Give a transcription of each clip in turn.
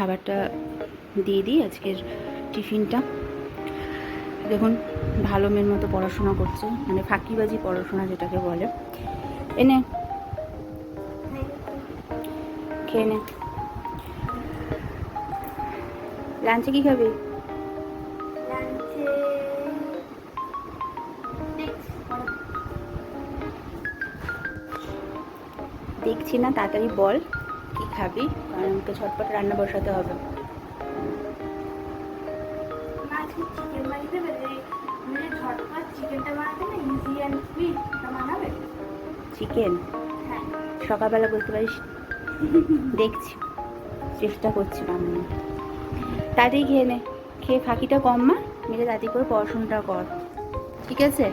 খাবারটা দিয়ে দিই, আজকের টিফিনটা। দেখুন ভালো মেয়ের মতো পড়াশোনা করছে, মানে ফাঁকিবাজি পড়াশোনা যেটাকে বলে। এনে খেয়ে নে। লাঞ্চে কি খাবি? দেখছি না, তাড়াতাড়ি বল কি খাবি, কারণ আমাকে ঝটপট রান্না বসাতে হবে। চিকেন সকালবেলা বলতে পারিস? দেখছি, চেষ্টা করছি বানানো। তাড়াতাড়ি খেয়ে নে, খেয়ে ফাঁকিটা কম মা, মেরে তাড়াতাড়ি করে পড়াশোনাটা কর, ঠিক আছে?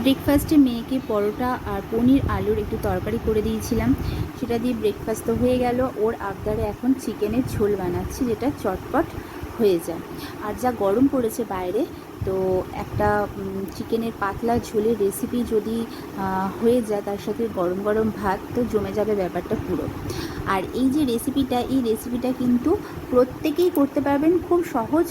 ব্রেকফাস্টে মেয়েকে পরোটা আর পনির আলুর একটু তরকারি করে দিয়েছিলাম, সেটা দিয়ে ব্রেকফাস্ট তো হয়ে গেল। ওর আবদারে এখন চিকেনের ঝোল বানাচ্ছি, যেটা চটপট হয়ে যায়। আর যা গরম পড়েছে বাইরে, তো একটা চিকেনের পাতলা ঝোলের রেসিপি যদি হয়ে যায় তার সাথে গরম গরম ভাত, তো জমে যাবে ব্যাপারটা পুরো। আর এই যে রেসিপিটা কিন্তু প্রত্যেকেই করতে পারবেন, খুব সহজ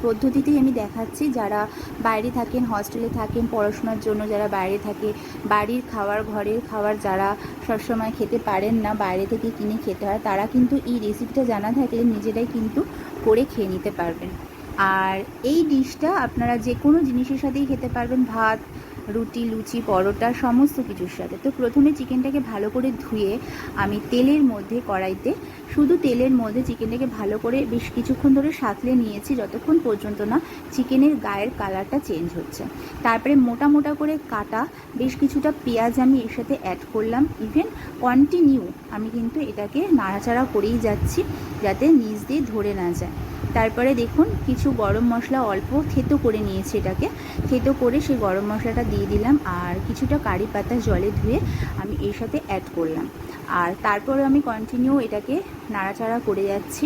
পদ্ধতিতেই আমি দেখাচ্ছি। যারা বাইরে থাকেন, হস্টেলে থাকেন পড়াশোনার জন্য, যারা বাইরে থাকে, বাড়ির খাবার ঘরের খাবার যারা সবসময় খেতে পারেন না, বাইরে থেকে কিনে খেতে হয়, তারা কিন্তু এই রেসিপিটা জানা থাকলে নিজেরাই কিন্তু করে খেয়ে নিতে পারবেন। আর এই ডিশটা আপনারা যে কোনো জিনিসের সাথেই খেতে পারবেন, ভাত, রুটি, লুচি, পরোটা, সমস্ত কিছুর সাথে। তো প্রথমে চিকেনটাকে ভালো করে ধুয়ে আমি তেলের মধ্যে, কড়াইতে শুধু তেলের মধ্যে চিকেনটাকে ভালো করে বেশ কিছুক্ষণ ধরে সাঁতলে নিয়েছি, যতক্ষণ পর্যন্ত না চিকেনের গায়ের কালারটা চেঞ্জ হচ্ছে। তারপরে মোটা মোটা করে কাটা বেশ কিছুটা পেঁয়াজ আমি এর সাথে অ্যাড করলাম। ইভেন কন্টিনিউ আমি কিন্তু এটাকে নাড়াচাড়া করেই যাচ্ছি, যাতে নিচ দিয়ে ধরে না যায়। তারপরে দেখুন কিছু গরম মশলা অল্প থেতো করে নিয়েছি, এটাকে থেতো করে সেই গরম মশলাটা দিয়ে দিলাম, আর কিছুটা কারি পাতা জলে ধুয়ে আমি এর সাথে অ্যাড করলাম। আর তারপরে আমি কন্টিনিউ এটাকে নাড়াচাড়া করে যাচ্ছি,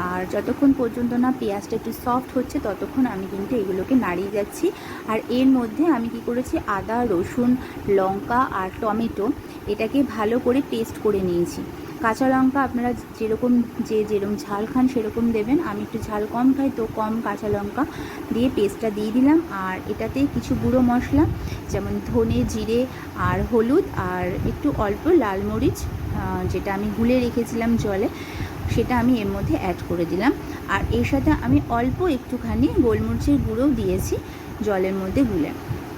আর যতক্ষণ পর্যন্ত না পেঁয়াজটা একটু সফট হচ্ছে ততক্ষণ আমি কিন্তু এগুলোকে নাড়িয়ে যাচ্ছি। আর এর মধ্যে আমি কি করেছি, আদা, রসুন, লঙ্কা আর টমেটো এটাকে ভালো করে পেস্ট করে নিয়েছি। কাঁচা লঙ্কা আপনারা যেরকম ঝাল খান সেরকম দেবেন, আমি একটু ঝাল কম খাই, তো কম কাঁচা লঙ্কা দিয়ে পেস্টটা দিয়ে দিলাম। আর এটাতে কিছু গুঁড়ো মশলা যেমন ধনে, জিরে আর হলুদ, আর একটু অল্প লাল মরিচ যেটা আমি গুলে রেখেছিলাম জলে, সেটা আমি এর মধ্যে অ্যাড করে দিলাম। আর এর সাথে আমি অল্প একটুখানি গোলমরিচের গুঁড়োও দিয়েছি জলের মধ্যে গুলে।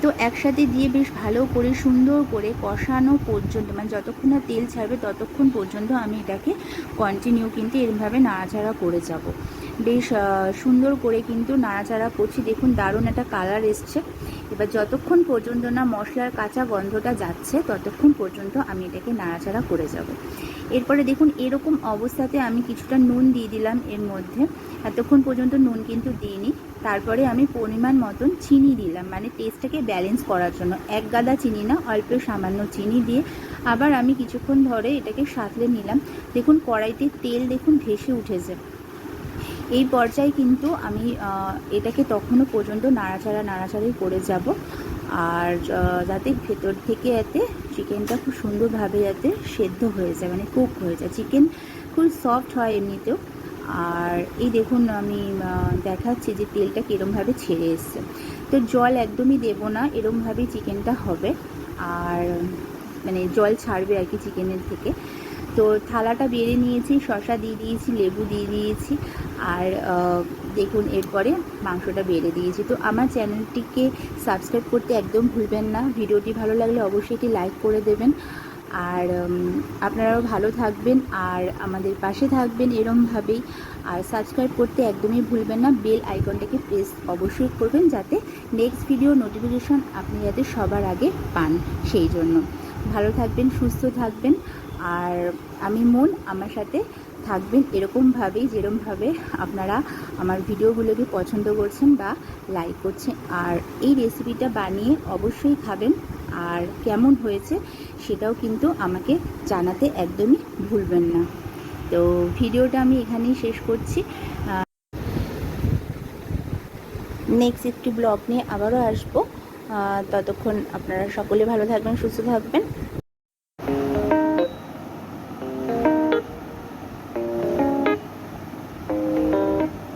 তো একসাথে দিয়ে বেশ ভালো করে সুন্দর করে কষানো পর্যন্ত, মানে যতক্ষণ না তেল ছাড়বে ততক্ষণ পর্যন্ত আমি এটাকে কন্টিনিউ কিন্তু এরমভাবে নাড়াচাড়া করে যাব। বেশ সুন্দর করে কিন্তু নাড়াচাড়া করছি, দেখুন দারুণ একটা কালার এসছে। এবার যতক্ষণ পর্যন্ত না মশলার কাঁচা গন্ধটা যাচ্ছে ততক্ষণ পর্যন্ত আমি এটাকে নাড়াচাড়া করে যাব। এরপরে দেখুন এরকম অবস্থাতে আমি কিছুটা নুন দিয়ে দিলাম এর মধ্যে, এতক্ষণ পর্যন্ত নুন কিন্তু দিইনি। তারপরে আমি পরিমাণ মতন চিনি দিলাম, মানে টেস্টটাকে ব্যালেন্স করার জন্য। এক গাদা চিনি না, অল্প সামান্য চিনি দিয়ে আবার আমি কিছুক্ষণ ধরে এটাকে সাঁতলে নিলাম। দেখুন কড়াইতে তেল দেখুন ভেসে উঠেছে। এই পর্যায়ে কিন্তু আমি এটাকে তখনও পর্যন্ত নাড়াচাড়াই করে যাব, আর যাতে ভেতর থেকে যাতে চিকেনটা খুব সুন্দরভাবে যাতে সেদ্ধ হয়ে যায়, মানে কুক হয়ে যায়। চিকেন খুব সফট হয় এমনিতেও। আর এই দেখুন আমি দেখাচ্ছি যে তেলটা কীরমভাবে ছেড়ে এসছে। তো জল একদমই দেবো না, এরমভাবেই চিকেনটা হবে, আর মানে জল ছাড়বে আর কি চিকেনের থেকে। তো থালাটা বেড়ে নিয়েছি, শসা দিয়ে দিয়েছি, লেবু দিয়ে দিয়েছি, আর দেখুন এরপরে মাংসটা বেড়ে দিয়েছি। তো আমার চ্যানেলটিকে সাবস্ক্রাইব করতে একদম ভুলবেন না, ভিডিওটি ভালো লাগলে অবশ্যই এটি লাইক করে দেবেন। আর আপনারাও ভালো থাকবেন আর আমাদের পাশে থাকবেন এরমভাবেই। আর সাবস্ক্রাইব করতে একদমই ভুলবেন না, বেল আইকনটাকে প্রেস অবশ্যই করবেন, যাতে নেক্সট ভিডিও নোটিফিকেশন আপনি যাতে সবার আগে পান। সেই জন্য ভালো থাকবেন, সুস্থ থাকবেন, আর আমি মন আমার সাথে থাকবেন এরকমভাবেই, যেরমভাবে আপনারা আমার ভিডিওগুলোকে পছন্দ করছেন বা লাইক করছেন। আর এই রেসিপিটা বানিয়ে অবশ্যই খাবেন, আর কেমন হয়েছে সেটাও কিন্তু আমাকে জানাতে একদমই ভুলবেন না। তো ভিডিওটা আমি এখানেই শেষ করছি। নেক্সট একটি ব্লগ নিয়ে আবারও আসবো। ততক্ষণ আপনারা সকলে ভালো থাকবেন, সুস্থ থাকবেন।